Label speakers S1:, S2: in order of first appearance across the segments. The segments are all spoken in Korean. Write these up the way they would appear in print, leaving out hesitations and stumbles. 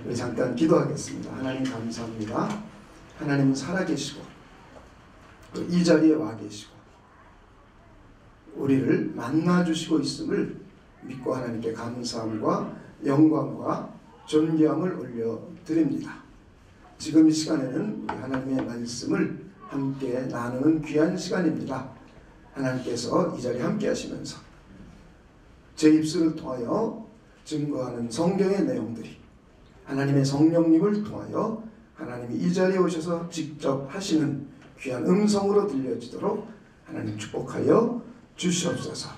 S1: 우리 잠깐 기도하겠습니다. 하나님 감사합니다. 하나님은 살아계시고 또 이 자리에 와 계시고 우리를 만나주시고 있음을 믿고 하나님께 감사함과 영광과 존귀함을 올려드립니다. 지금 이 시간에는 우리 하나님의 말씀을 함께 나누는 귀한 시간입니다. 하나님께서 이 자리에 함께 하시면서 제 입술을 통하여 증거하는 성경의 내용들이 하나님의 성령님을 통하여 하나님이 이 자리에 오셔서 직접 하시는 귀한 음성으로 들려지도록 하나님 축복하여 주시옵소서.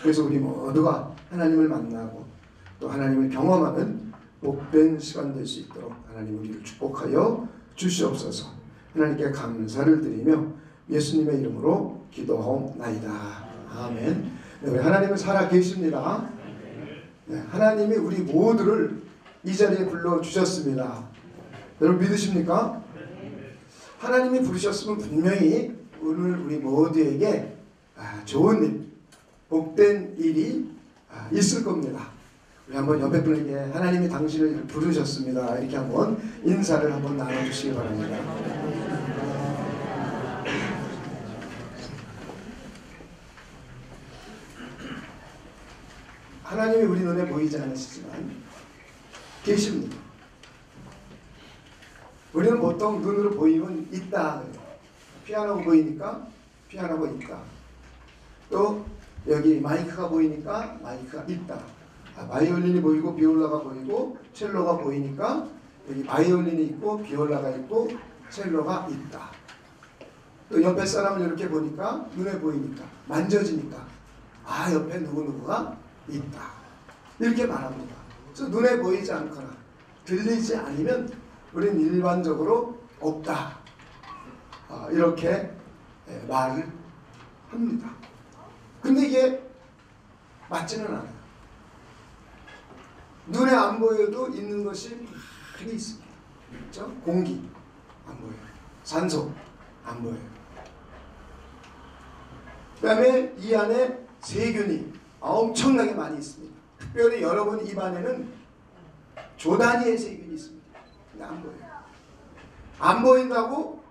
S1: 그래서 우리 모두가 하나님을 만나고 또 하나님을 경험하는 복된 시간 될 수 있도록 하나님 우리를 축복하여 주시옵소서. 하나님께 감사를 드리며 예수님의 이름으로 기도하옵나이다. 아멘. 네, 우리 하나님은 살아 계십니다. 네, 하나님이 우리 모두를 이 자리에 불러주셨습니다. 여러분 믿으십니까? 하나님이 부르셨으면 분명히 오늘 우리 모두에게 좋은 일, 복된 일이 있을 겁니다. 우리 한번 옆에 분에게 하나님이 당신을 부르셨습니다. 이렇게 한번 인사를 한번 나눠주시기 바랍니다. 하나님이 우리 눈에 보이지 않으시지만 계십니다. 우리는 보통 눈으로 보이면 있다. 피아노가 보이니까 피아노가 있다. 또 여기 마이크가 보이니까 마이크가 있다. 바이올린이 보이고 비올라가 보이고 첼로가 보이니까 여기 바이올린이 있고 비올라가 있고 첼로가 있다. 또 옆에 사람을 이렇게 보니까 눈에 보이니까 만져지니까 옆에 누구누구가 있다. 이렇게 말합니다. 그래서 눈에 보이지 않거나 들리지 않으면 우리는 일반적으로 없다. 이렇게 말을 합니다. 근데 이게 맞지는 않아요. 눈에 안 보여도 있는 것이 많이 있습니다. 그렇죠? 공기 안 보여요. 산소 안 보여요. 그 다음에 이 안에 세균이 엄청나게 많이 있습니다. 특별히 여러분 입안에는 조 단위의 세균이 있습니다. 근데 안 보여요. 안 보인다고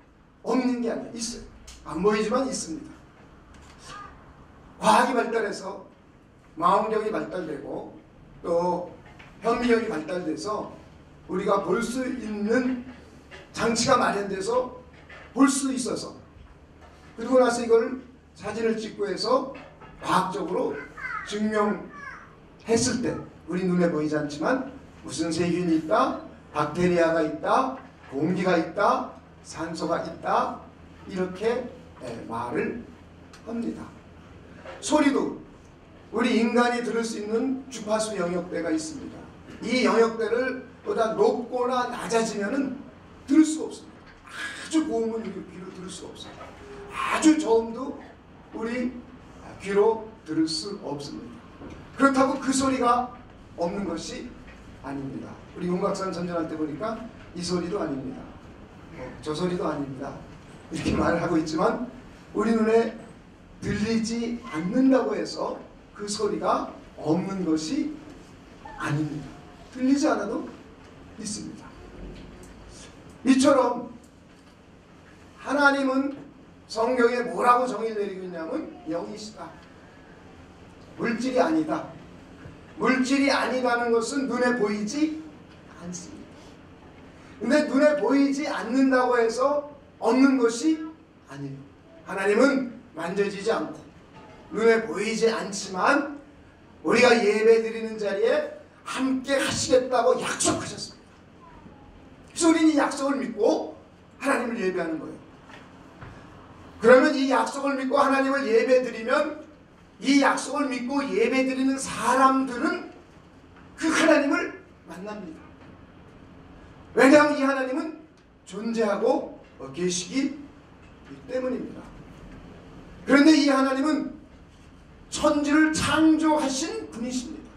S1: 없는 게 아니에요. 있어요. 안 보이지만 있습니다. 과학이 발달해서 망원경이 발달되고 또 현미경이 발달돼서 우리가 볼 수 있는 장치가 마련돼서 볼 수 있어서 그리고 나서 이걸 사진을 찍고 해서 과학적으로 증명했을 때 우리 눈에 보이지 않지만 무슨 세균이 있다, 박테리아가 있다, 공기가 있다, 산소가 있다 이렇게 말을 합니다. 소리도 우리 인간이 들을 수 있는 주파수 영역대가 있습니다. 이 영역대를 보다 높거나 낮아지면은 들을 수가 없습니다. 아주 고음은 우리 귀로 들을 수가 없어요. 아주 저음도 우리 귀로 들을 수 없습니다. 그렇다고 그 소리가 없는 것이 아닙니다. 우리 윤곽산 전전할 때 보니까 이 소리도 아닙니다. 저 소리도 아닙니다. 이렇게 말을 하고 있지만 우리 눈에 들리지 않는다고 해서 그 소리가 없는 것이 아닙니다. 들리지 않아도 있습니다. 이처럼 하나님은 성경에 뭐라고 정의를 내리고 있냐면 영이시다. 물질이 아니다. 물질이 아니라는 것은 눈에 보이지 않습니다. 근데 눈에 보이지 않는다고 해서 없는 것이 아니에요. 하나님은 만져지지 않고 눈에 보이지 않지만 우리가 예배 드리는 자리에 함께 하시겠다고 약속하셨습니다. 그래서 우리는 이 약속을 믿고 하나님을 예배하는 거예요. 그러면 이 약속을 믿고 하나님을 예배 드리면 이 약속을 믿고 예배 드리는 사람들은 그 하나님을 만납니다. 왜냐하면 이 하나님은 존재하고 계시기 때문입니다. 그런데 이 하나님은 천지를 창조하신 분이십니다.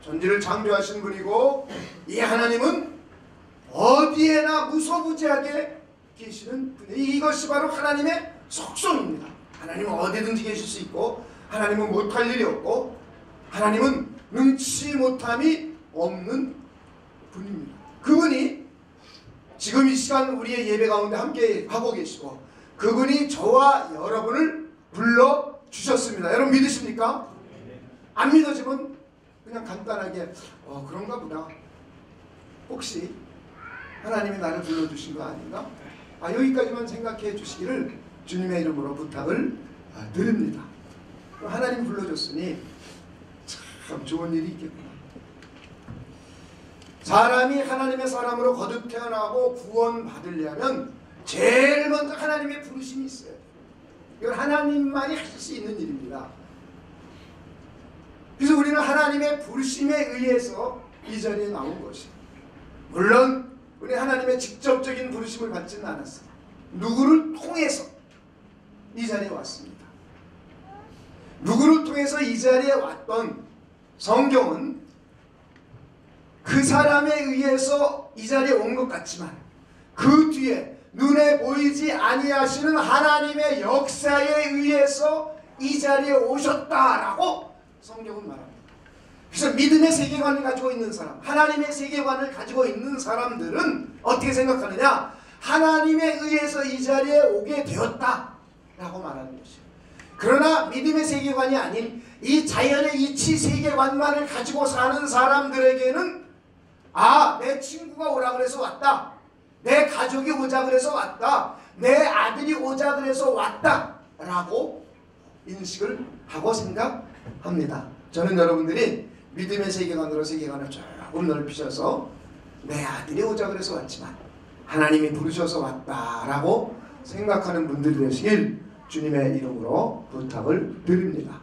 S1: 천지를 창조하신 분이고 이 하나님은 어디에나 무소부재하게 계시는 분이에요. 이것이 바로 하나님의 속성입니다. 하나님은 어디든지 계실 수 있고 하나님은 못할 일이 없고 하나님은 능치 못함이 없는 분입니다. 지금 이 시간 우리의 예배 가운데 함께 하고 계시고 그분이 저와 여러분을 불러주셨습니다. 여러분 믿으십니까? 안 믿어지면 그냥 간단하게 그런가 보다. 혹시 하나님이 나를 불러주신 거 아닌가? 여기까지만 생각해 주시기를 주님의 이름으로 부탁을 드립니다. 하나님 불러줬으니 참 좋은 일이 있겠구나. 사람이 하나님의 사람으로 거듭 태어나고 구원받으려면 제일 먼저 하나님의 부르심이 있어요. 이건 하나님만이 하실 수 있는 일입니다. 그래서 우리는 하나님의 부르심에 의해서 이 자리에 나온 것이에요. 물론 우리 하나님의 직접적인 부르심을 받지는 않았어요. 누구를 통해서 이 자리에 왔습니다. 누구를 통해서 이 자리에 왔던 성경은 그 사람에 의해서 이 자리에 온 것 같지만 그 뒤에 눈에 보이지 아니하시는 하나님의 역사에 의해서 이 자리에 오셨다라고 성경은 말합니다. 그래서 믿음의 세계관을 가지고 있는 사람, 하나님의 세계관을 가지고 있는 사람들은 어떻게 생각하느냐? 하나님에 의해서 이 자리에 오게 되었다라고 말하는 것이에요. 그러나 믿음의 세계관이 아닌 이 자연의 이치 세계관만을 가지고 사는 사람들에게는 내 친구가 오라 그래서 왔다. 내 가족이 오자 그래서 왔다. 내 아들이 오자 그래서 왔다. 라고 인식을 하고 생각합니다. 저는 여러분들이 믿음의 세계관으로 세계관을 조금 넓히셔서 내 아들이 오자 그래서 왔지만 하나님이 부르셔서 왔다라고 생각하는 분들이 되시길 주님의 이름으로 부탁을 드립니다.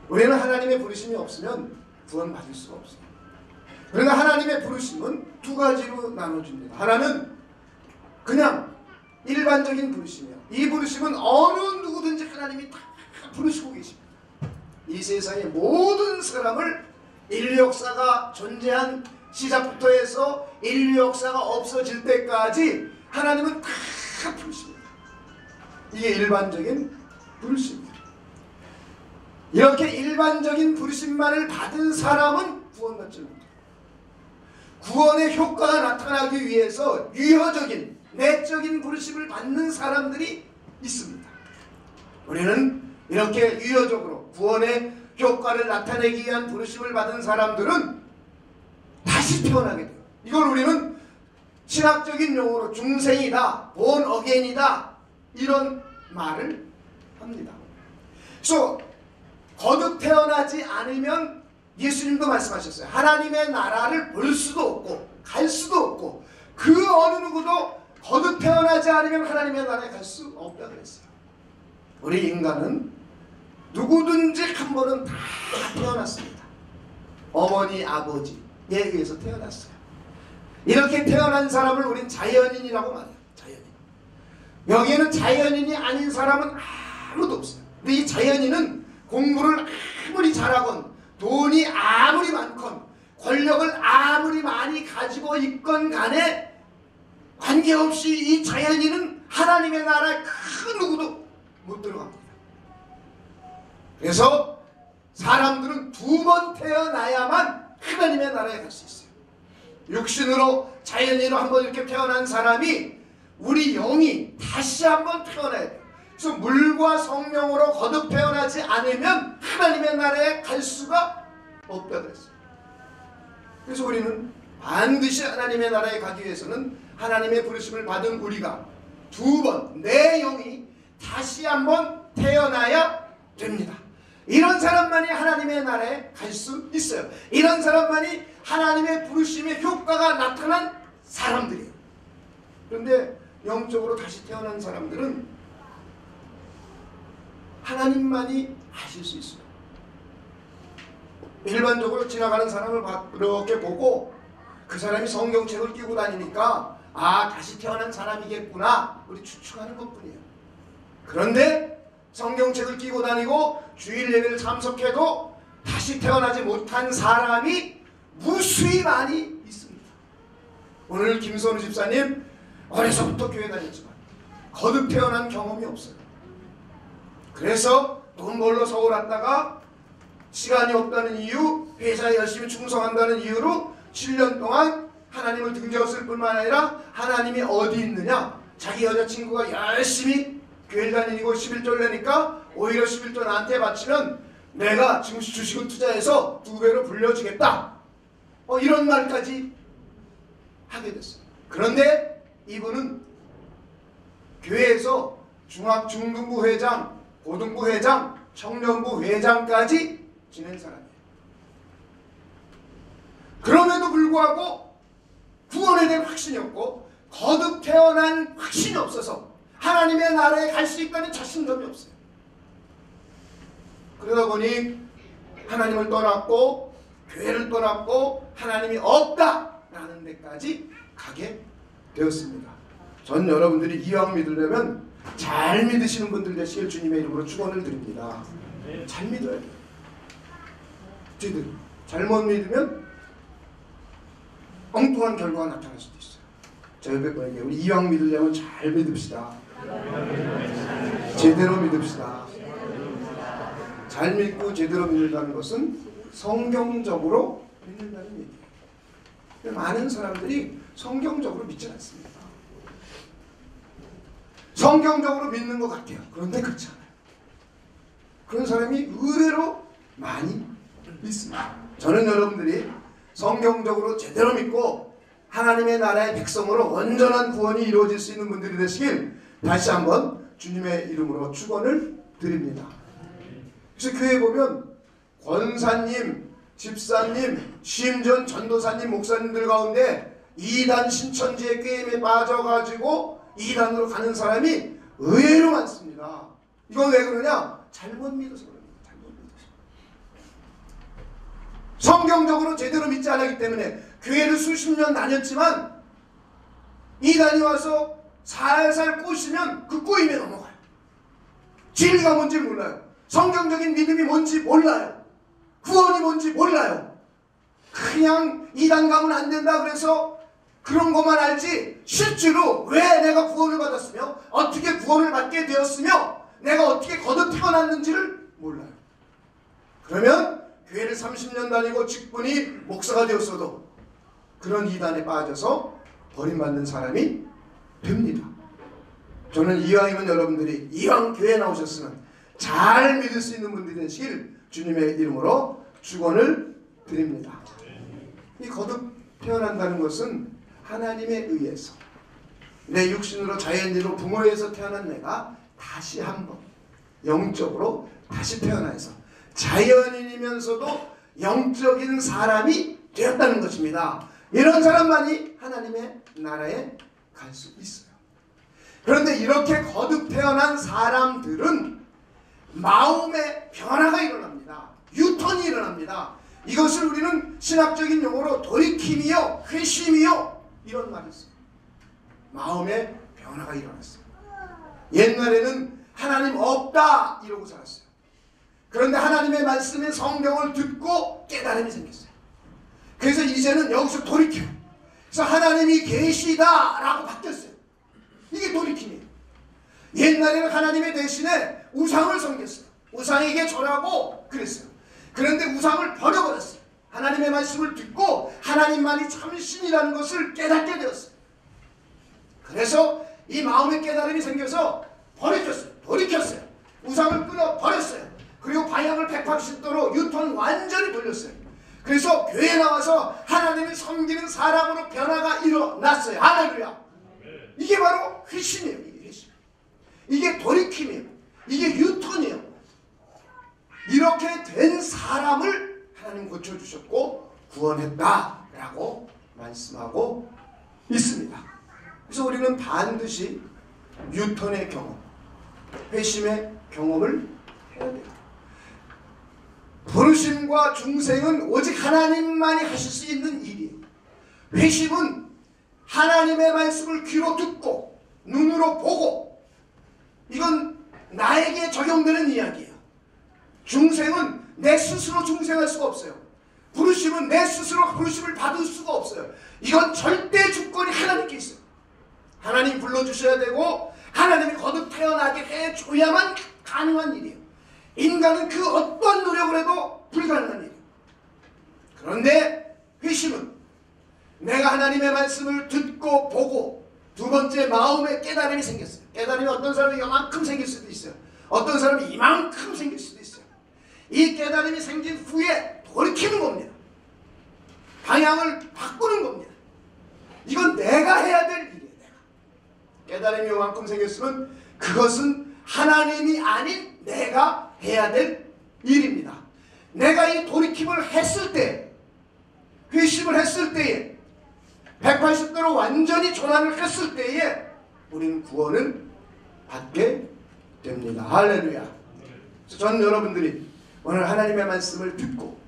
S1: 우리는 하나님의 부르심이 없으면 구원받을 수가 없어요. 그러나 하나님의 부르심은 두 가지로 나눠집니다. 하나는 그냥 일반적인 부르심이에요. 이 부르심은 어느 누구든지 하나님이 다 부르시고 계십니다. 이 세상의 모든 사람을 인류 역사가 존재한 시작부터 해서 인류 역사가 없어질 때까지 하나님은 다 부르십니다. 이게 일반적인 부르심입니다. 이렇게 일반적인 부르심만을 받은 사람은 구원받지 못해요. 구원의 효과가 나타나기 위해서 유효적인 내적인 부르심을 받는 사람들이 있습니다. 우리는 이렇게 유효적으로 구원의 효과를 나타내기 위한 부르심을 받은 사람들은 다시 태어나게 돼요. 이걸 우리는 신학적인 용어로 중생이다, 본 어게인이다 이런 말을 합니다. 그래서 거듭 태어나지 않으면 예수님도 말씀하셨어요. 하나님의 나라를 볼 수도 없고 갈 수도 없고 그 어느 누구도 거듭 태어나지 않으면 하나님의 나라에 갈 수 없다고 그랬어요. 우리 인간은 누구든지 한 번은 다 태어났습니다. 어머니 아버지에 의해서 태어났어요. 이렇게 태어난 사람을 우린 자연인이라고 말해요. 자연인. 여기에는 자연인이 아닌 사람은 아무도 없어요. 근데 이 자연인은 공부를 아무리 잘하건 돈이 아무리 많건 권력을 아무리 많이 가지고 있건 간에 관계없이 이 자연인은 하나님의 나라에 그 누구도 못 들어갑니다. 그래서 사람들은 두 번 태어나야만 하나님의 나라에 갈 수 있어요. 육신으로 자연인으로 한번 이렇게 태어난 사람이 우리 영이 다시 한번 태어나야 돼요. 그래서 물과 성령으로 거듭 태어나지 않으면 하나님의 나라에 갈 수가 없다고 했어요. 그래서 우리는 반드시 하나님의 나라에 가기 위해서는 하나님의 부르심을 받은 우리가 두 번 내 영이 다시 한번 태어나야 됩니다. 이런 사람만이 하나님의 나라에 갈 수 있어요. 이런 사람만이 하나님의 부르심의 효과가 나타난 사람들이에요. 그런데 영적으로 다시 태어난 사람들은 하나님만이 하실 수 있어요. 일반적으로 지나가는 사람을 이렇게 보고 그 사람이 성경책을 끼고 다니니까 다시 태어난 사람이겠구나 우리 추측하는 것뿐이에요. 그런데 성경책을 끼고 다니고 주일 예배를 참석해도 다시 태어나지 못한 사람이 무수히 많이 있습니다. 오늘 김선우 집사님 어려서부터 교회 다녔지만 거듭 태어난 경험이 없어요. 그래서 돈 벌러 서울 왔다가 시간이 없다는 이유, 회사에 열심히 충성한다는 이유로 7년 동안 하나님을 등졌을 뿐만 아니라 하나님이 어디 있느냐, 자기 여자친구가 열심히 교회를 다니고 11조를 내니까 오히려 11조 나한테 바치면 내가 지금 주식을 투자해서 2배로 불려주겠다, 이런 말까지 하게 됐어요. 그런데 이분은 교회에서 중등부 회장, 고등부 회장, 청년부 회장까지 지낸 사람이에요. 그럼에도 불구하고 구원에 대한 확신이 없고 거듭 태어난 확신이 없어서 하나님의 나라에 갈 수 있다는 자신감이 없어요. 그러다 보니 하나님을 떠났고 교회를 떠났고 하나님이 없다라는 데까지 가게 되었습니다. 전 여러분들이 이왕 믿으려면 잘 믿으시는 분들 되시길 주님의 이름으로 축원을 드립니다. 잘 믿어야 돼요. 저희들 잘못 믿으면 엉뚱한 결과가 나타날 수도 있어요. 저희들에게 우리 이왕 믿으려면 잘 믿읍시다. 제대로 믿읍시다. 잘 믿고 제대로 믿는다는 것은 성경적으로 믿는다는 얘기예요. 많은 사람들이 성경적으로 믿지 않습니다. 성경적으로 믿는 것 같아요. 그런데 그렇지 않아요. 그런 사람이 의외로 많이 있습니다. 저는 여러분들이 성경적으로 제대로 믿고 하나님의 나라의 백성으로 온전한 구원이 이루어질 수 있는 분들이 되시길 다시 한번 주님의 이름으로 축원을 드립니다. 그래서 교회에 보면 권사님, 집사님, 심지어 전도사님, 목사님들 가운데 이단 신천지의 게임에 빠져가지고 이단으로 가는 사람이 의외로 많습니다. 이건 왜 그러냐? 잘못 믿어서 그럽니다. 잘못 믿어서. 성경적으로 제대로 믿지 않았기 때문에 교회를 수십 년 다녔지만 이단이 와서 살살 꼬시면 그 꼬임에 넘어가요. 진리가 뭔지 몰라요. 성경적인 믿음이 뭔지 몰라요. 구원이 뭔지 몰라요. 그냥 이단 가면 안 된다 그래서 그런 것만 알지 실제로 왜 내가 구원을 받았으며 어떻게 구원을 받게 되었으며 내가 어떻게 거듭 태어났는지를 몰라요. 그러면 교회를 30년 다니고 직분이 목사가 되었어도 그런 이단에 빠져서 버림받는 사람이 됩니다. 저는 이왕이면 여러분들이 이왕 교회에 나오셨으면 잘 믿을 수 있는 분들이 되시길 주님의 이름으로 축원을 드립니다. 이 거듭 태어난다는 것은 하나님에 의해서 내 육신으로 자연으로 부모에서 태어난 내가 다시 한번 영적으로 다시 태어나서 자연인이면서도 영적인 사람이 되었다는 것입니다. 이런 사람만이 하나님의 나라에 갈 수 있어요. 그런데 이렇게 거듭 태어난 사람들은 마음의 변화가 일어납니다. 유턴이 일어납니다. 이것을 우리는 신학적인 용어로 돌이킴이요, 회심이요 이런 말이 있어요. 마음의 변화가 일어났어요. 옛날에는 하나님 없다 이러고 살았어요. 그런데 하나님의 말씀인 성경을 듣고 깨달음이 생겼어요. 그래서 이제는 여기서 돌이켜요. 그래서 하나님이 계시다라고 바뀌었어요. 이게 돌이킴이에요. 옛날에는 하나님의 대신에 우상을 섬겼어요. 우상에게 절하고 그랬어요. 그런데 우상을 버려버렸어요. 하나님의 말씀을 듣고 하나님만이 참신이라는 것을 깨닫게 되었어요. 그래서 이 마음의 깨달음이 생겨서 버려졌어요. 돌이켰어요. 우상을 끊어버렸어요. 그리고 방향을 180도로 유턴 완전히 돌렸어요. 그래서 교회에 나와서 하나님을 섬기는 사람으로 변화가 일어났어요. 할렐루야. 이게 바로 회심이에요. 이게 회심. 이게 돌이킴이에요. 이게 유턴이에요. 이렇게 된 사람을 하나님 고쳐주셨고 구원했다라고 말씀하고 있습니다. 그래서 우리는 반드시 유턴의 경험, 회심의 경험을 해야 돼요. 부르심과 중생은 오직 하나님만이 하실 수 있는 일이에요. 회심은 하나님의 말씀을 귀로 듣고 눈으로 보고, 이건 나에게 적용되는 이야기예요. 중생은 내 스스로 중생할 수가 없어요. 부르심은 내 스스로 부르심을 받을 수가 없어요. 이건 절대 주권이 하나님께 있어요. 하나님 불러주셔야 되고 하나님이 거듭 태어나게 해줘야만 가능한 일이에요. 인간은 그 어떤 노력을 해도 불가능한 일이에요. 그런데 회심은 내가 하나님의 말씀을 듣고 보고 두 번째 마음에 깨달음이 생겼어요. 깨달음이 어떤 사람이 이만큼 생길 수도 있어요. 어떤 사람이 이만큼 생길 수도 있어요. 이 깨달음이 생긴 후에 돌이키는 겁니다. 방향을 바꾸는 겁니다. 이건 내가 해야 될 일이에요. 내가. 깨달음이 이만큼 생겼으면 그것은 하나님이 아닌 내가 해야 될 일입니다. 내가 이 돌이킴을 했을 때, 회심을 했을 때에, 180도로 완전히 전환을 했을 때에 우리는 구원을 받게 됩니다. 할렐루야. 저는 여러분들이 오늘 하나님의 말씀을 듣고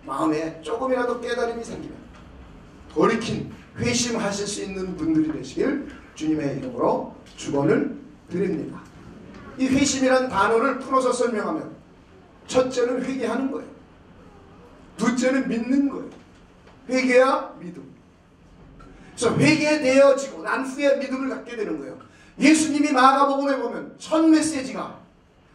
S1: 마음에 조금이라도 깨달음이 생기면 돌이킨 회심하실 수 있는 분들이 되시길 주님의 이름으로 축원을 드립니다. 이 회심이란 단어를 풀어서 설명하면 첫째는 회개하는 거예요. 둘째는 믿는 거예요. 회개와 믿음. 그래서 회개되어지고 난 후에 믿음을 갖게 되는 거예요. 예수님이 마가복음에 보면 첫 메시지가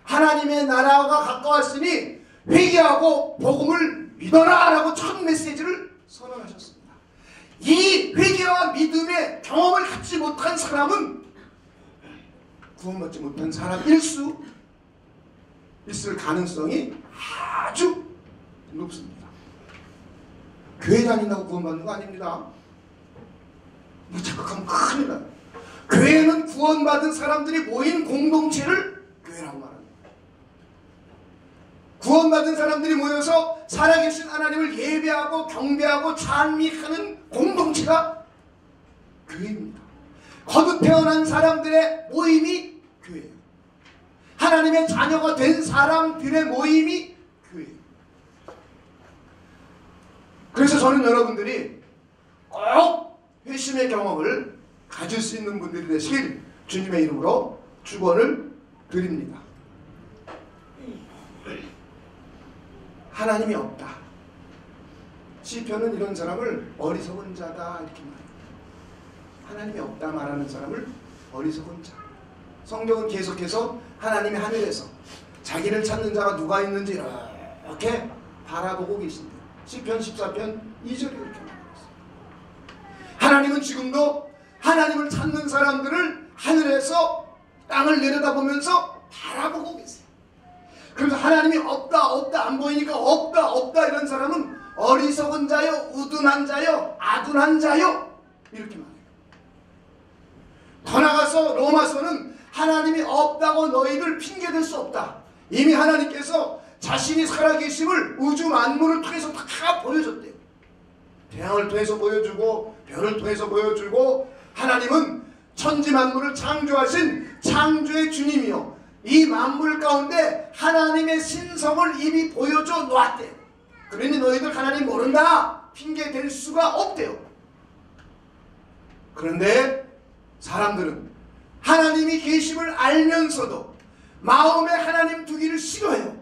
S1: 하나님의 나라가 가까웠으니 회개하고 복음을 믿어라 라고 첫 메시지를 선언하셨습니다. 이 회개와 믿음의 경험을 갖지 못한 사람은 구원받지 못한 사람일 수 있을 가능성이 아주 높습니다. 교회 다닌다고 구원받는 거 아닙니다. 이거 착각하면 큰일 나요. 교회는 구원받은 사람들이 모인 공동체를 교회라고 말합니다. 구원받은 사람들이 모여서 살아계신 하나님을 예배하고 경배하고 찬미하는 공동체가 교회입니다. 거듭 태어난 사람들의 모임이 교회예요. 하나님의 자녀가 된 사람들의 모임이 교회예요. 그래서 저는 여러분들이 꼭 회심의 경험을 가질 수 있는 분들이 되시길 주님의 이름으로 축원을 드립니다. 하나님이 없다. 시편은 이런 사람을 어리석은 자다 이렇게 말해요. 하나님이 없다 말하는 사람을 어리석은 자. 성경은 계속해서 하나님이 하늘에서 자기를 찾는 자가 누가 있는지 이렇게 바라보고 계신대요. 시편 14편 2절이 그렇게 말하고 있어요. 하나님은 지금도 하나님을 찾는 사람들을 하늘에서 땅을 내려다보면서 바라보고 계세요. 그래서 하나님이 없다 안 보이니까 없다 이런 사람은 어리석은 자요, 우둔한 자요, 아둔한 자요 이렇게 말해요. 더 나가서 로마서는 하나님이 없다고 너희들 핑계댈 수 없다. 이미 하나님께서 자신이 살아계심을 우주 만물을 통해서 다 보여줬대요. 태양을 통해서 보여주고 별을 통해서 보여주고 하나님은 천지 만물을 창조하신 창조의 주님이요 이 만물 가운데 하나님의 신성을 이미 보여줘 놓았대요. 그러니 너희들 하나님 모른다 핑계 댈 수가 없대요. 그런데 사람들은 하나님이 계심을 알면서도 마음에 하나님 두기를 싫어해요.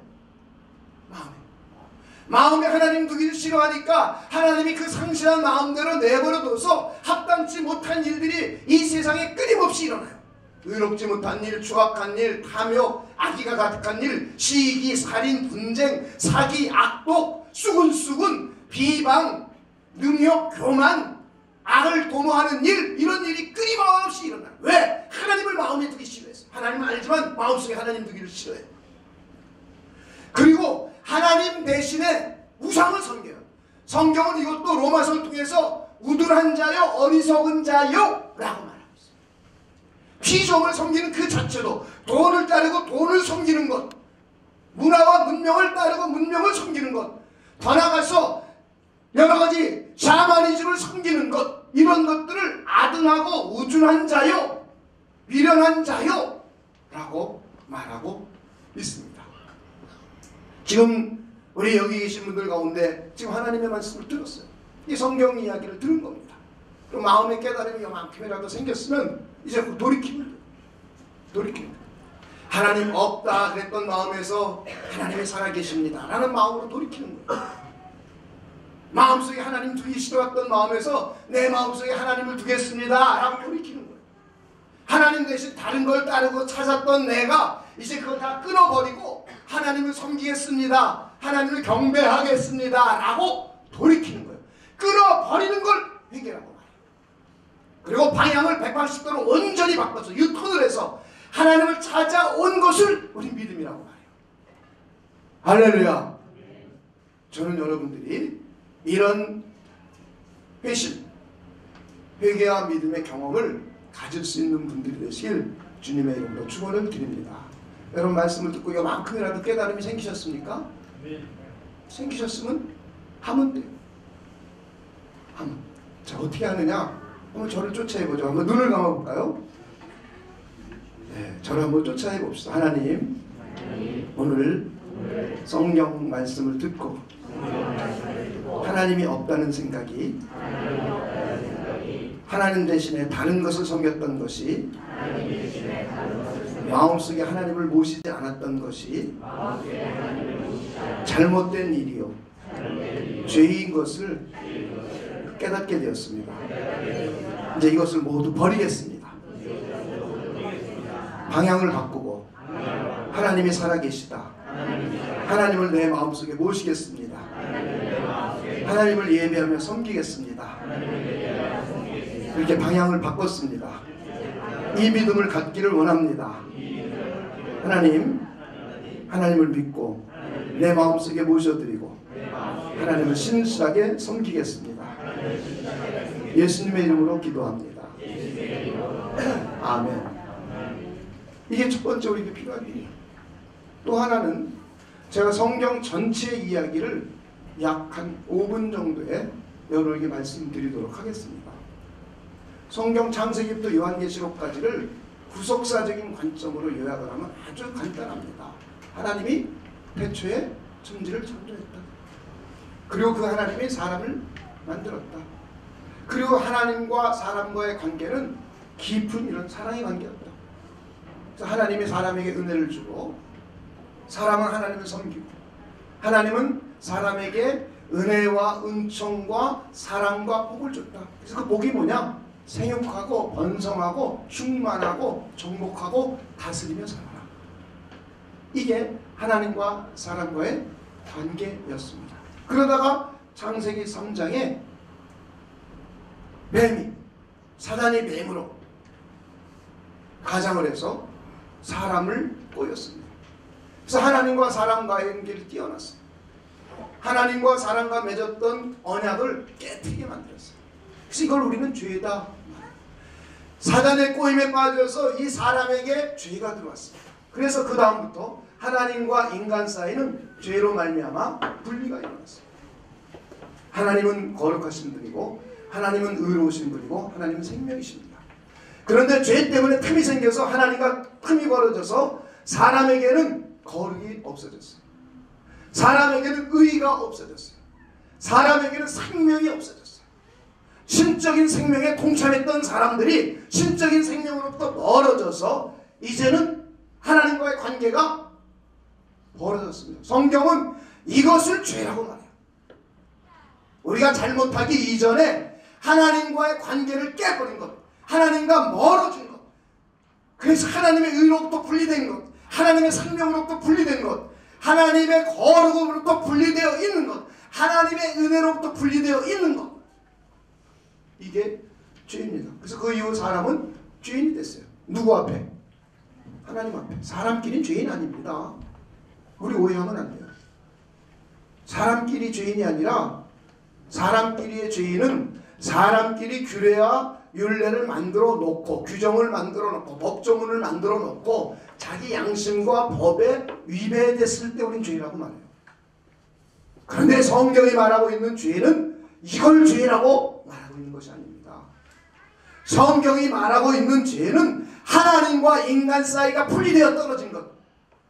S1: 마음에 하나님 두기를 싫어하니까 하나님이 그 상실한 마음대로 내버려둬서 합당치 못한 일들이 이 세상에 끊임없이 일어나요. 의롭지 못한 일, 추악한 일, 탐욕, 악의가 가득한 일, 시기, 살인, 분쟁, 사기, 악독, 수군수군, 비방, 능욕, 교만, 악을 도모하는 일, 이런 일이 끊임없이 일어나요. 왜? 하나님을 마음에 두기 싫어해서. 하나님은 알지만 마음속에 하나님 두기를 싫어해요. 그리고 하나님 대신에 우상을 섬겨요. 성경은 이것도 로마서를 통해서 우둔한 자요 어리석은 자요 라고 말하고 있어요. 피조물 섬기는 그 자체도 돈을 따르고 돈을 섬기는 것, 문화와 문명을 따르고 문명을 섬기는 것, 더 나아가서 여러가지 샤머니즘을 섬기는 것, 이런 것들을 아둔하고 우둔한 자요 미련한 자요 라고 말하고 있습니다. 지금 우리 여기 계신 분들 가운데 지금 하나님의 말씀을 들었어요. 이 성경 이야기를 들은 겁니다. 그럼 마음의 깨달음이 요만큼이라도 생겼으면 이제 돌이키면 하나님 없다 그랬던 마음에서 하나님이 살아계십니다 라는 마음으로 돌이키는 거예요. 마음속에 하나님 두기 싫어했던 마음에서 내 마음속에 하나님을 두겠습니다 라고 돌이키는 거예요. 하나님 대신 다른 걸 따르고 찾았던 내가 이제 그걸 다 끊어버리고 하나님을 섬기겠습니다, 하나님을 경배하겠습니다 라고 돌이키는 거예요. 끊어버리는 걸 회개라고 말해요. 그리고 방향을 180도로 온전히 바꿔서 유턴을 해서 하나님을 찾아온 것을 우리 믿음이라고 말해요. 할렐루야. 저는 여러분들이 이런 회심, 회개와 믿음의 경험을 가질 수 있는 분들이 되실 주님의 이름으로 축원을 드립니다. 여러분 말씀을 듣고 이만큼이라도 깨달음이 생기셨습니까? 네. 생기셨으면 하면 돼요. 하면. 자, 어떻게 하느냐? 한번 저를 쫓아해보죠. 한번 눈을 감아볼까요? 네, 저를 한번 쫓아해봅시다. 하나님, 오늘 성경 말씀을 듣고 하나님이 없다는 생각이 하나님 대신에 다른 것을 섬겼던 것이 마음속에 하나님을 모시지 않았던 것이 잘못된 일이요 죄인 것을 깨닫게 되었습니다. 이제 이것을 모두 버리겠습니다. 방향을 바꾸고 하나님이 살아계시다. 하나님을 내 마음속에 모시겠습니다. 하나님을 예배하며 섬기겠습니다. 이렇게 방향을 바꿨습니다. 이 믿음을 갖기를 원합니다. 하나님을 믿고 내 마음속에 모셔드리고 하나님을 신실하게 섬기겠습니다. 예수님의 이름으로 기도합니다. 아멘. 이게 첫 번째 우리에게 필요한 일이에요. 또 하나는 제가 성경 전체 이야기를 약 한 5분 정도에 여러분에게 말씀드리도록 하겠습니다. 성경 창세기부터 요한계시록까지를 구속사적인 관점으로 요약을 하면 아주 간단합니다. 하나님이 태초에 천지를 창조했다. 그리고 그 하나님이 사람을 만들었다. 그리고 하나님과 사람과의 관계는 깊은 이런 사랑의 관계였다. 그래서 하나님이 사람에게 은혜를 주고 사람은 하나님을 섬기고 하나님은 사람에게 은혜와 은총과 사랑과 복을 줬다. 그래서 그 복이 뭐냐? 생육하고 번성하고 충만하고 정복하고 다스리며 살아라. 이게 하나님과 사람과의 관계였습니다. 그러다가 창세기 3장에 뱀이 사단이 뱀으로 가장을 해서 사람을 꼬였습니다. 그래서 하나님과 사람과의 관계를 띄어놨습니다. 하나님과 사람과 맺었던 언약을 깨트리게 만들었어요. 그래서 이걸 우리는 죄다. 사단의 꼬임에 빠져서 이 사람에게 죄가 들어왔습니다. 그래서 그 다음부터 하나님과 인간 사이는 죄로 말미암아 분리가 일어났어요. 하나님은 거룩하신 분이고 하나님은 의로우신 분이고 하나님은 생명이십니다. 그런데 죄 때문에 틈이 생겨서 하나님과 틈이 벌어져서 사람에게는 거룩이 없어졌어요. 사람에게는 의의가 없어졌어요. 사람에게는 생명이 없어졌어요. 신적인 생명에 동참했던 사람들이 신적인 생명으로부터 멀어져서 이제는 하나님과의 관계가 벌어졌습니다. 성경은 이것을 죄라고 말해요. 우리가 잘못하기 이전에 하나님과의 관계를 깨버린 것, 하나님과 멀어진 것, 그래서 하나님의 의로부터 분리된 것, 하나님의 생명으로부터 분리된 것, 하나님의 거룩으로부터 분리되어 있는 것, 하나님의 은혜로부터 분리되어 있는 것, 이게 죄입니다. 그래서 그 이후 사람은 죄인이 됐어요. 누구 앞에? 하나님 앞에. 사람끼리 죄인 아닙니다. 우리 오해하면 안 돼요. 사람끼리 죄인이 아니라 사람끼리의 죄인은 사람끼리 규례와 율례를 만들어 놓고 규정을 만들어 놓고 법조문을 만들어 놓고 자기 양심과 법에 위배됐을 때 우린 죄라고 말해요. 그런데 성경이 말하고 있는 죄는 이걸 죄라고 말하고 있는 것이 아닙니다. 성경이 말하고 있는 죄는 하나님과 인간 사이가 분리되어 떨어진 것,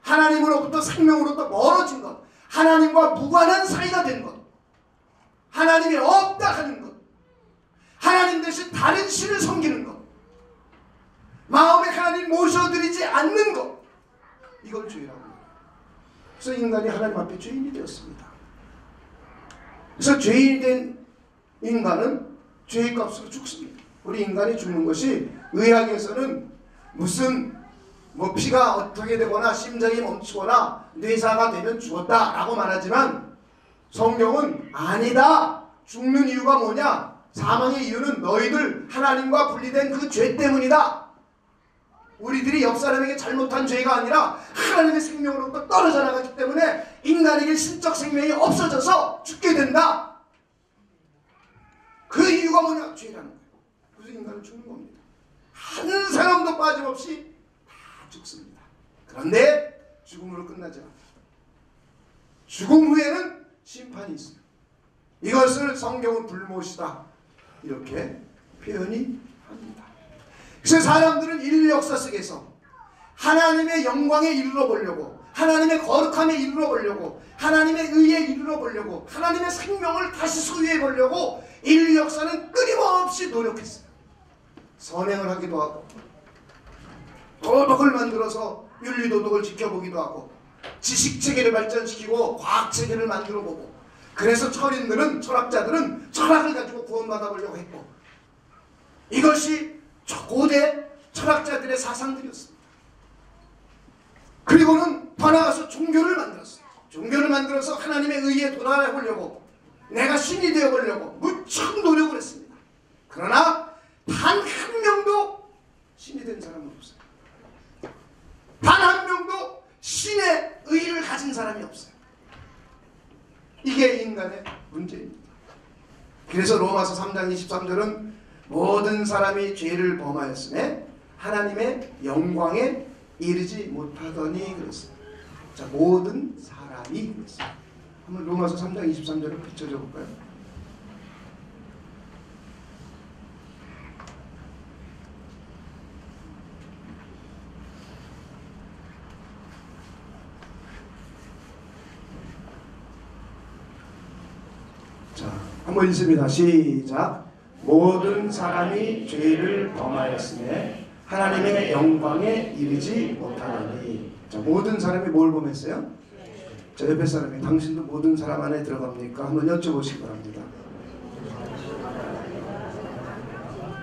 S1: 하나님으로부터 생명으로부터 멀어진 것, 하나님과 무관한 사이가 된 것, 하나님이 없다 하는 것, 하나님 대신 다른 신을 섬기는 것, 마음에 하나님 모셔드리지 않는 것, 이걸 죄라고 해요. 그래서 인간이 하나님 앞에 죄인이 되었습니다. 그래서 죄인이 된 인간은 죄의 값으로 죽습니다. 우리 인간이 죽는 것이 의학에서는 무슨 피가 어떻게 되거나 심장이 멈추거나 뇌사가 되면 죽었다라고 말하지만 성경은 아니다. 죽는 이유가 뭐냐? 사망의 이유는 너희들 하나님과 분리된 그 죄 때문이다. 우리들이 옆 사람에게 잘못한 죄가 아니라 하나님의 생명으로부터 떨어져 나갔기 때문에 인간에게 신적 생명이 없어져서 죽게 된다. 그 이유가 뭐냐? 죄라는 거예요. 그래서 인간은 죽는 겁니다. 한 사람도 빠짐없이 다 죽습니다. 그런데 죽음으로 끝나지 않아요. 죽음 후에는 심판이 있어요. 이것을 성경은 불못이다 이렇게 표현이 합니다. 그래서 사람들은 인류 역사 속에서 하나님의 영광에 이르러 보려고, 하나님의 거룩함에 이르러 보려고, 하나님의 의에 이르러 보려고, 하나님의 생명을 다시 소유해 보려고 인류 역사는 끊임없이 노력했어요. 선행을 하기도 하고, 도덕을 만들어서 윤리도덕을 지켜보기도 하고, 지식체계를 발전시키고 과학체계를 만들어보고, 그래서 철인들은, 철학자들은 철학을 가지고 구원받아 보려고 했고, 이것이 고대 철학자들의 사상들이었습니다. 그리고는 더 나아가서 종교를 만들었어요. 종교를 만들어서 하나님의 의에 도달해 보려고, 내가 신이 되어 보려고 무척 노력을 했습니다. 그러나 단 한 명도 신이 된 사람은 없어요. 단 한 명도 신의 의를 가진 사람이 없어요. 이게 인간의 문제입니다. 그래서 로마서 3장 23절은 모든 사람이 죄를 범하였으며 하나님의 영광에 이르지 못하더니 그랬습니다. 자, 모든 사람이 그랬습니다. 한번 로마서 3장 23절을 비춰줘 볼까요? 자, 한번 읽습니다. 시작. 모든 사람이 죄를 범하였으며 하나님의 영광에 이르지 못하더니. 자, 모든 사람이 뭘 범했어요? 자, 옆에 사람이 당신도 모든 사람 안에 들어갑니까? 한번 여쭤보시기 바랍니다.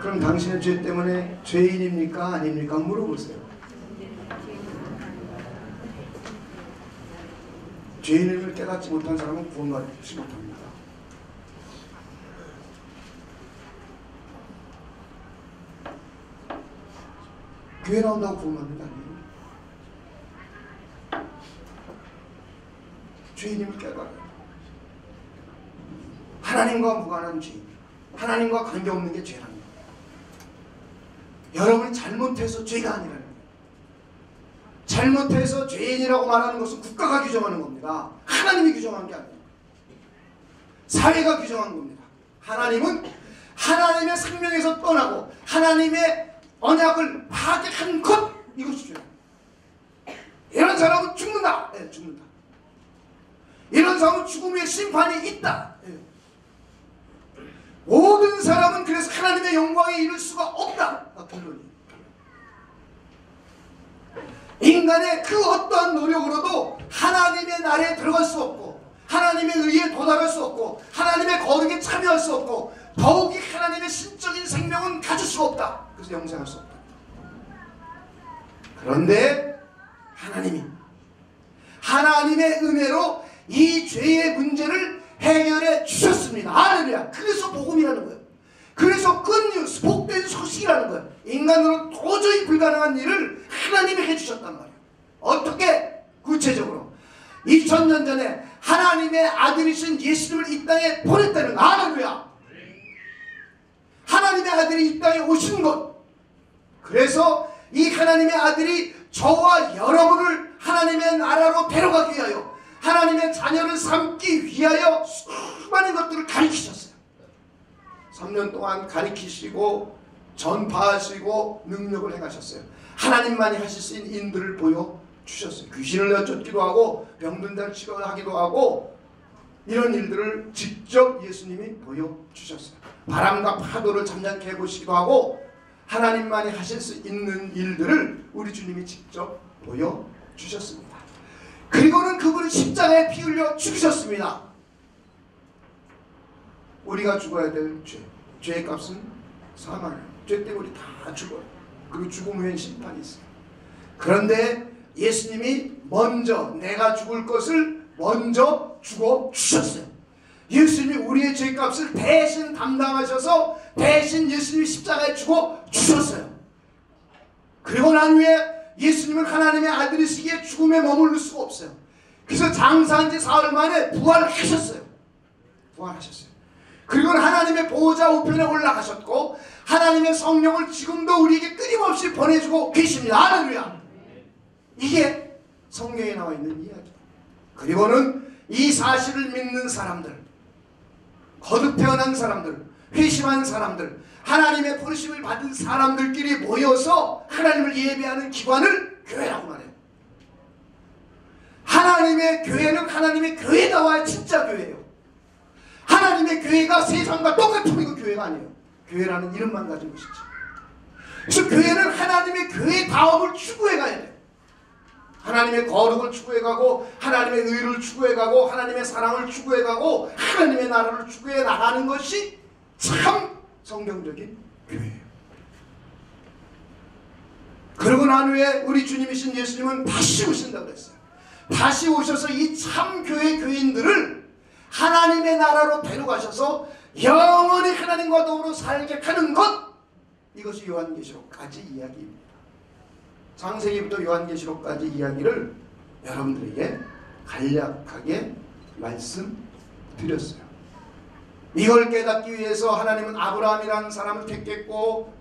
S1: 그럼 당신의 죄 때문에 죄인입니까? 아닙니까? 물어보세요. 죄인임을 깨닫지 못한 사람은 구원받지 못합니다. 교회 나온다고 구원받는 게 아니에요. 죄인임을 깨달아요. 하나님과 무관한 죄인, 하나님과 관계없는 게 죄라는 거예요. 여러분이 잘못해서 죄가 아니라는 거예요. 잘못해서 죄인이라고 말하는 것은 국가가 규정하는 겁니다. 하나님이 규정한 게 아니에요. 사회가 규정한 겁니다. 하나님은 하나님의 생명에서 떠나고 하나님의 언약을 파괴한 것, 이것이 죄예요. 이런 사람은 죽는다. 네, 죽는다. 이런 사람은 죽음의 심판이 있다. 네. 모든 사람은 그래서 하나님의 영광에 이를 수가 없다. 결론이. 인간의 그 어떠한 노력으로도 하나님의 나라에 들어갈 수 없고, 하나님의 의에 도달할 수 없고, 하나님의 거룩에 참여할 수 없고, 더욱이 하나님의 신적인 생명은 가질 수가 없다. 그래서 영생할 수 없다. 그런데 하나님이 하나님의 은혜로 이 죄의 문제를 해결해 주셨습니다. 할렐루야. 그래서 복음이라는 거예요. 그래서 굿뉴스, 복된 소식이라는 거예요. 인간으로는 도저히 불가능한 일을 하나님이 해주셨단 말이에요. 어떻게? 구체적으로 2000년 전에 하나님의 아들이신 예수님을 이 땅에 보냈다는 거. 할렐루야. 하나님의 아들이 이 땅에 오신 것. 그래서 이 하나님의 아들이 저와 여러분을 하나님의 나라로 데려가기 위하여, 하나님의 자녀를 삼기 위하여 수많은 것들을 가르치셨어요. 3년 동안 가르치시고 전파하시고 능력을 행하셨어요. 하나님만이 하실 수 있는 인들을 보여주셨어요. 귀신을 내쫓기도 하고 병든 자를 치료하기도 하고, 이런 일들을 직접 예수님이 보여주셨어요. 바람과 파도를 잠잠케 해보시기도 하고, 하나님만이 하실 수 있는 일들을 우리 주님이 직접 보여주셨습니다. 그리고는 그분은 십자가에 피 흘려 죽으셨습니다. 우리가 죽어야 될 죄, 죄의 값은 사망이에요. 죄 때문에 다 죽어요. 그리고 죽음 후엔 심판이 있어요. 그런데 예수님이 먼저 내가 죽을 것을 먼저 죽어 주셨어요. 예수님이 우리의 죄값을 대신 담당하셔서 대신 예수님이 십자가에 죽어 주셨어요. 그리고 난 후에 예수님은 하나님의 아들이시기에 죽음에 머무를 수가 없어요. 그래서 장사한 지 사흘 만에 부활하셨어요. 부활하셨어요. 그리고 하나님의 보호자 우편에 올라가셨고 하나님의 성령을 지금도 우리에게 끊임없이 보내주고 계십니다. 할렐루야. 이게 성경에 나와 있는 이야기. 그리고는 이 사실을 믿는 사람들, 거듭 태어난 사람들, 회심한 사람들, 하나님의 부르심을 받은 사람들끼리 모여서 하나님을 예배하는 기관을 교회라고 말해요. 하나님의 교회는 하나님의 교회다와 진짜 교회예요. 하나님의 교회가 세상과 똑같은 이거 교회가 아니에요. 교회라는 이름만 가진 것이지. 그래서 교회는 하나님의 교회다움을 추구해 가야 돼요. 하나님의 거룩을 추구해 가고 하나님의 의를 추구해 가고 하나님의 사랑을 추구해 가고 하나님의 나라를 추구해 나가는 것이 참 성경적인 교회예요. 그러고 난 후에 우리 주님이신 예수님은 다시 오신다고 그랬어요. 다시 오셔서 이 참 교회 교인들을 하나님의 나라로 데려가셔서 영원히 하나님과 더불어 살게 하는 것, 이것이 요한계시록까지 이야기입니다. 창세기부터 요한계시록까지 이야기를 여러분들에게 간략하게 말씀드렸어요. 이걸 깨닫기 위해서 하나님은 아브라함이라는 사람을 택했고,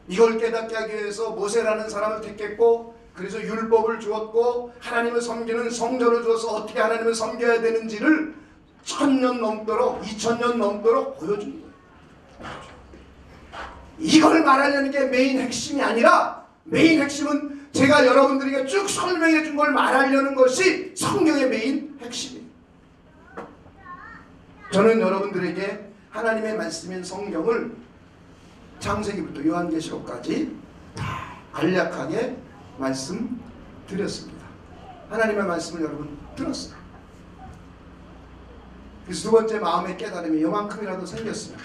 S1: 이걸 깨닫게 하기 위해서 모세라는 사람을 택했고, 그래서 율법을 주었고 하나님을 섬기는 성전을 주어서 어떻게 하나님을 섬겨야 되는지를 1000년 넘도록 2000년 넘도록 보여준 거예요. 이걸 말하려는 게 메인 핵심이 아니라, 메인 핵심은 제가 여러분들에게 쭉 설명해 준 걸 말하려는 것이 성경의 메인 핵심이에요. 저는 여러분들에게 하나님의 말씀인 성경을 창세기부터 요한계시록까지 다 간략하게 말씀드렸습니다. 하나님의 말씀을 여러분 들었어요. 그래서 두 번째 마음의 깨달음이 요만큼이라도 생겼으면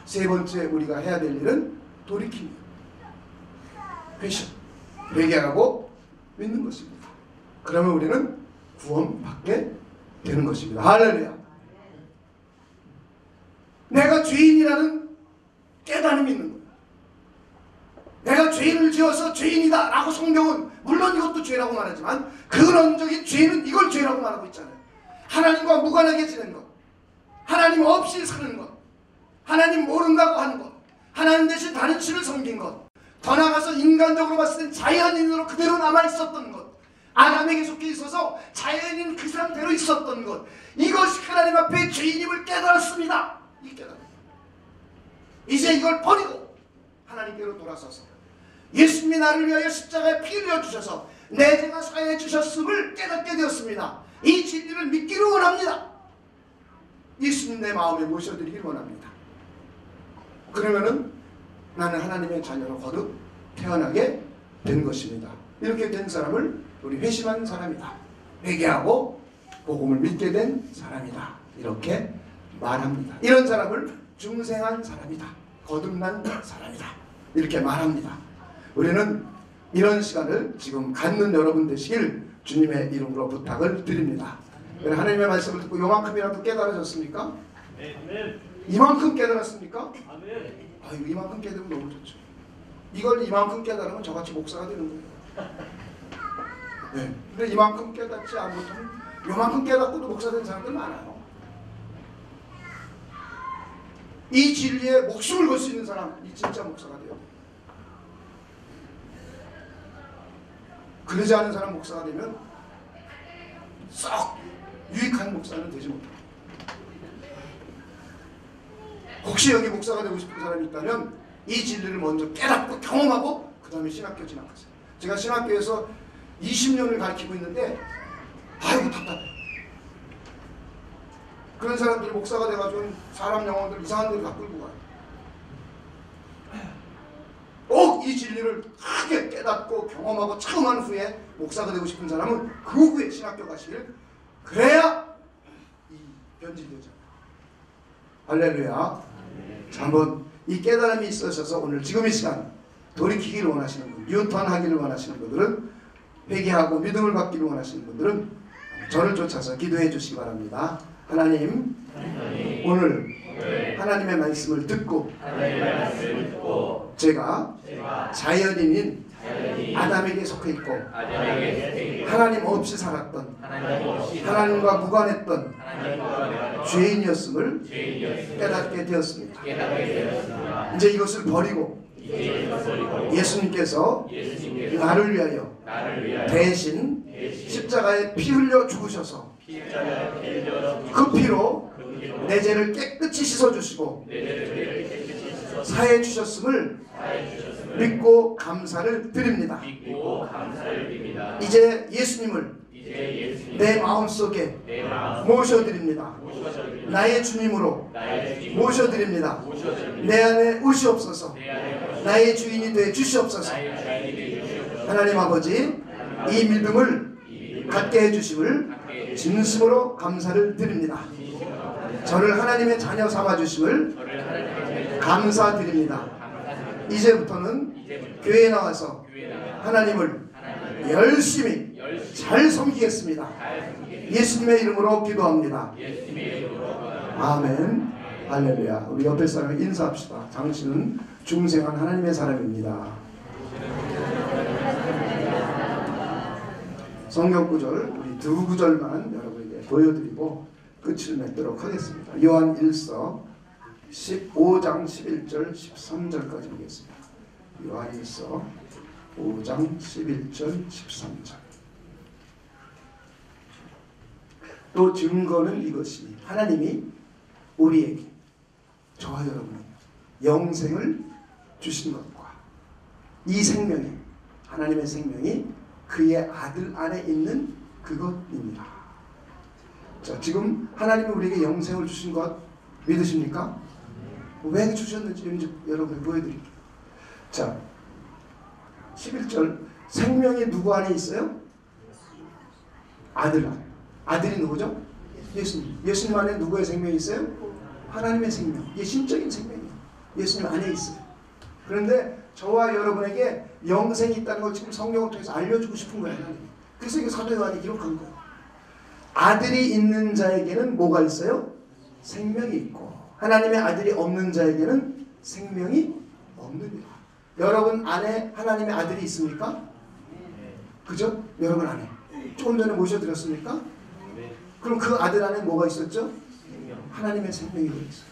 S1: 세 번째 우리가 해야 될 일은 돌이킵니다. 회심, 회개하고 믿는 것입니다. 그러면 우리는 구원받게 되는 것입니다. 할렐루야. 내가 죄인이라는 깨달음이 있는 거예요. 내가 죄를 지어서 죄인이다 라고 성경은, 물론 이것도 죄라고 말하지만 근원적인 죄는 이걸 죄라고 말하고 있잖아요. 하나님과 무관하게 지내는 것, 하나님 없이 사는 것, 하나님 모른다고 하는 것, 하나님 대신 다른 신을 섬긴 것, 더 나아가서 인간적으로 봤을 땐 자연인으로 그대로 남아있었던 것, 아담에게 속해 있어서 자연인 그 상태로 있었던 것, 이것이 하나님 앞에 죄인임을 깨달았습니다. 이 깨달음. 이제 이걸 버리고 하나님께로 돌아서서 예수님이 나를 위하여 십자가에 피 흘려 주셔서 내 죄가 사해 주셨음을 깨닫게 되었습니다. 이 진리를 믿기를 원합니다. 예수님 내 마음에 모셔드리기를 원합니다. 그러면은 나는 하나님의 자녀로 거듭 태어나게 된 것입니다. 이렇게 된 사람을 우리 회심한 사람이다, 회개하고 복음을 믿게 된 사람이다, 이렇게 말합니다. 이런 사람을 중생한 사람이다, 거듭난 사람이다, 이렇게 말합니다. 우리는 이런 시간을 지금 갖는 여러분 되시길 주님의 이름으로 부탁을 드립니다. 하나님의 말씀을 듣고 요만큼이라도 깨달으셨습니까? 네. 이만큼 깨달았습니까? 네. 아유, 이만큼 깨달으면 너무 좋죠. 이걸 이만큼 깨달으면 저같이 목사가 되는 거예요. 네. 근데 이만큼 깨닫지 않으면, 요만큼 깨닫고도 목사 된 사람들 많아요. 이 진리에 목숨을 걸 수 있는 사람이 진짜 목사가 돼요. 그러지 않은 사람 목사가 되면 썩 유익한 목사는 되지 못합니다. 혹시 여기 목사가 되고 싶은 사람이 있다면 이 진리를 먼저 깨닫고 경험하고 그 다음에 신학교 진학하세요. 제가 신학교에서 20년을 가르치고 있는데 아이고 답답해. 그런 사람들이 목사가 돼가지고 사람 영혼들 이상한 데로 다 끌고 가요. 꼭 이 진리를 크게 깨닫고 경험하고 체험한 후에 목사가 되고 싶은 사람은 그 후에 신학교 가시길, 그래야 이 변질되잖아요. 할렐루야. 자, 한번 이 깨달음이 있으셔서 오늘 지금 이 시간 돌이키기를 원하시는 분, 유턴하기를 원하시는 분들은, 회개하고 믿음을 받기를 원하시는 분들은 저를 쫓아서 기도해 주시기 바랍니다. 하나님, 오늘 하나님의 말씀을 듣고 제가 자연인인 아담에게 속해 있고 하나님 없이 살았던 하나님과 무관했던 죄인이었음을 깨닫게 되었습니다. 이제 이것을 버리고 예수님께서 나를 위하여 대신 십자가에 피 흘려 죽으셔서 그 피로 내 죄를 깨끗이 씻어주시고 사해 주셨음을 믿고 감사를 드립니다. 이제 예수님을 내 마음속에 모셔드립니다. 나의 주님으로 모셔드립니다. 내 안에 오시옵소서. 나의 주인이 되어 주시옵소서. 하나님 아버지, 이 믿음을 갖게 해주심을 진심으로 감사를 드립니다. 저를 하나님의 자녀 삼아주심을 감사드립니다. 이제부터는 교회에 나와서 하나님을 열심히 잘 섬기겠습니다. 예수님의 이름으로 기도합니다. 아멘. 할렐루야. 우리 옆에 사람에게 인사합시다. 당신은 중생한 하나님의 사람입니다. 성경 구절 우리 두 구절만 여러분에게 보여드리고 끝을 맺도록 하겠습니다. 요한 1서 15장 11절 13절까지 보겠습니다. 요한 1서 5장 11절 13절. 또 증거는 이것이니 하나님이 우리에게 저와 여러분에게 영생을 주신 것과 이 생명이 하나님의 생명이 그의 아들 안에 있는 그것입니다. 자, 지금 하나님이 우리에게 영생을 주신 것 믿으십니까? 왜 주셨는지 여러분에 보여드릴게요. 자, 11절 생명이 누구 안에 있어요? 아들 안에. 아들이 누구죠? 예수님. 예수님 안에 누구의 생명이 있어요? 하나님의 생명. 이게 신적인 생명이에요. 예수님 안에 있어요. 그런데 저와 여러분에게 영생이 있다는 걸 지금 성경을 통해서 알려주고 싶은 거예요. 그래서 이게 사도 요한이 기록한 거예요. 아들이 있는 자에게는 뭐가 있어요? 생명이 있고 하나님의 아들이 없는 자에게는 생명이 없느니라. 여러분 안에 하나님의 아들이 있습니까? 그죠? 여러분 안에. 조금 전에 모셔드렸습니까? 그럼 그 아들 안에 뭐가 있었죠? 하나님의 생명이 들어있어요.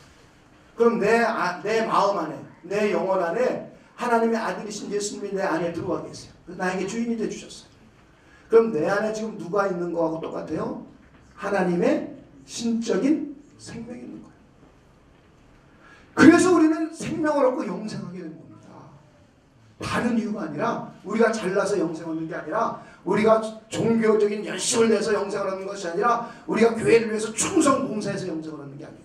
S1: 그럼 내 마음 안에, 내 영혼 안에 하나님의 아들이신 예수님이 내 안에 들어와 계세요. 나에게 주인이 되어주셨어요. 그럼 내 안에 지금 누가 있는 거하고 똑같아요? 하나님의 신적인 생명이 있는 거예요. 그래서 우리는 생명을 얻고 영생하게 된 겁니다. 다른 이유가 아니라 우리가 잘나서 영생 얻는 게 아니라 우리가 종교적인 열심을 내서 영생을 얻는 것이 아니라 우리가 교회를 위해서 충성 봉사해서 영생을 얻는 게 아니에요.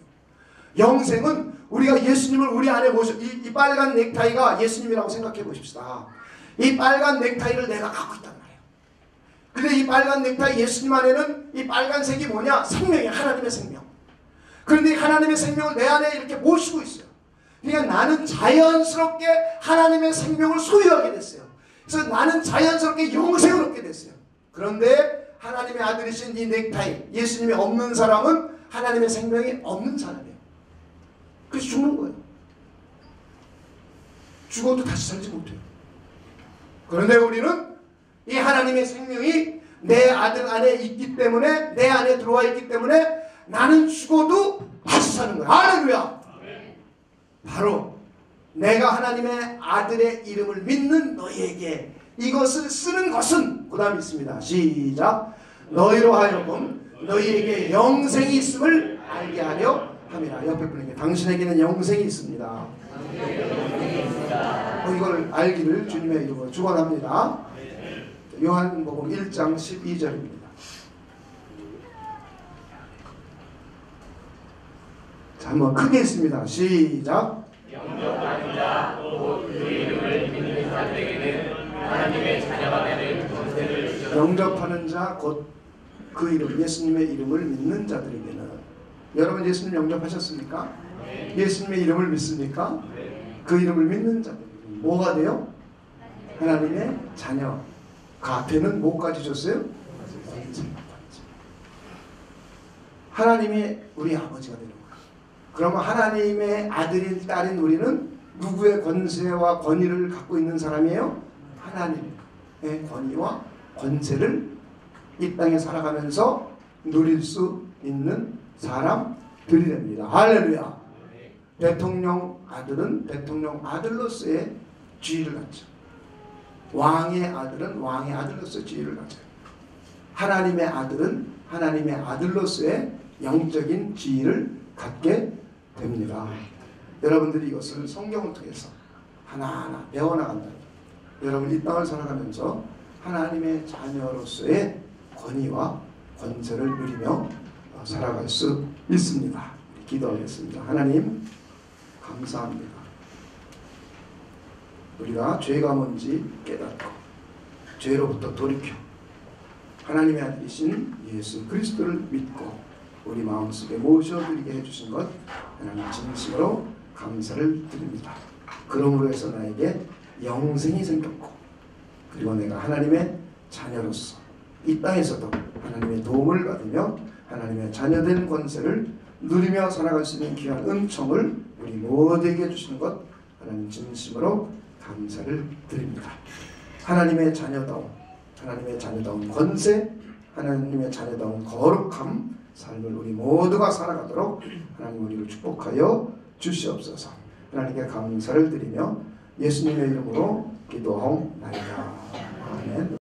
S1: 영생은 우리가 예수님을 우리 안에 모셔 이 빨간 넥타이가 예수님이라고 생각해 보십시다. 이 빨간 넥타이를 내가 갖고 있단 말이에요. 근데 이 빨간 넥타이 예수님 안에는 이 빨간색이 뭐냐? 생명이야. 하나님의 생명. 그런데 이 하나님의 생명을 내 안에 이렇게 모시고 있어요. 그러니까 나는 자연스럽게 하나님의 생명을 소유하게 됐어요. 그래서 나는 자연스럽게 영생을 얻게 됐어요. 그런데 하나님의 아들이신 이 넥타이, 예수님이 없는 사람은 하나님의 생명이 없는 사람이에요. 그래서 죽는 거예요. 죽어도 다시 살지 못해요. 그런데 우리는 이 하나님의 생명이 내 아들 안에 있기 때문에, 내 안에 들어와 있기 때문에 나는 죽어도 다시 사는 거예요. 할렐루야. 바로 내가 하나님의 아들의 이름을 믿는 너희에게 이것을 쓰는 것은, 그 다음에 있습니다. 시작. 너희로 하여금 너희에게 영생이 있음을 알게 하려 함이라. 옆에 분에게 당신에게는 영생이 있습니다. 이걸 알기를 주님의 이름으로 축원합니다. 요한복음 1장 12절입니다. 자, 한번 크게 했습니다. 시작.
S2: 영접하는 자, 또 그 이름을 믿는 자들에게는 하나님의 자녀가 되는 권세를 주셨습니다.
S1: 영접하는 자, 곧 그 이름, 예수님의 이름을 믿는 자들에게는. 여러분 예수님 영접하셨습니까?
S2: 네.
S1: 예수님의 이름을 믿습니까?
S2: 네.
S1: 그 이름을 믿는 자들. 뭐가 돼요? 하나님의 자녀가 되는 뭐까지 줬어요? 하나님이 우리 아버지가 되는 거예요. 그러면 하나님의 아들인 딸인 우리는 누구의 권세와 권위를 갖고 있는 사람이에요? 하나님의 권위와 권세를 이 땅에 살아가면서 누릴 수 있는 사람들이랍니다. 할렐루야. 대통령 아들은 대통령 아들로서의 지위를 갖죠. 왕의 아들은 왕의 아들로서의 지위를 가져요. 하나님의 아들은 하나님의 아들로서의 영적인 지위를 갖게 됩니다. 여러분들이 이것을 성경을 통해서 하나하나 배워나간다. 여러분 이 땅을 살아가면서 하나님의 자녀로서의 권위와 권세를 누리며 살아갈 수 있습니다. 기도하겠습니다. 하나님 감사합니다. 우리가 죄가 뭔지 깨닫고 죄로부터 돌이켜 하나님의 아들이신 예수 그리스도를 믿고 우리 마음속에 모셔드리게 해주신 것 하나님 진심으로 감사를 드립니다. 그러므로 해서 나에게 영생이 생겼고 그리고 내가 하나님의 자녀로서 이 땅에서도 하나님의 도움을 받으며 하나님의 자녀된 권세를 누리며 살아갈 수 있는 귀한 은총을 우리 모두에게 해주시는 것 하나님 진심으로 감사를 드립니다. 하나님의 자녀다운 권세, 하나님의 자녀다운 거룩함 삶을 우리 모두가 살아가도록 하나님 우리를 축복하여 주시옵소서. 하나님께 감사를 드리며 예수님의 이름으로 기도하옵나이다. 아멘.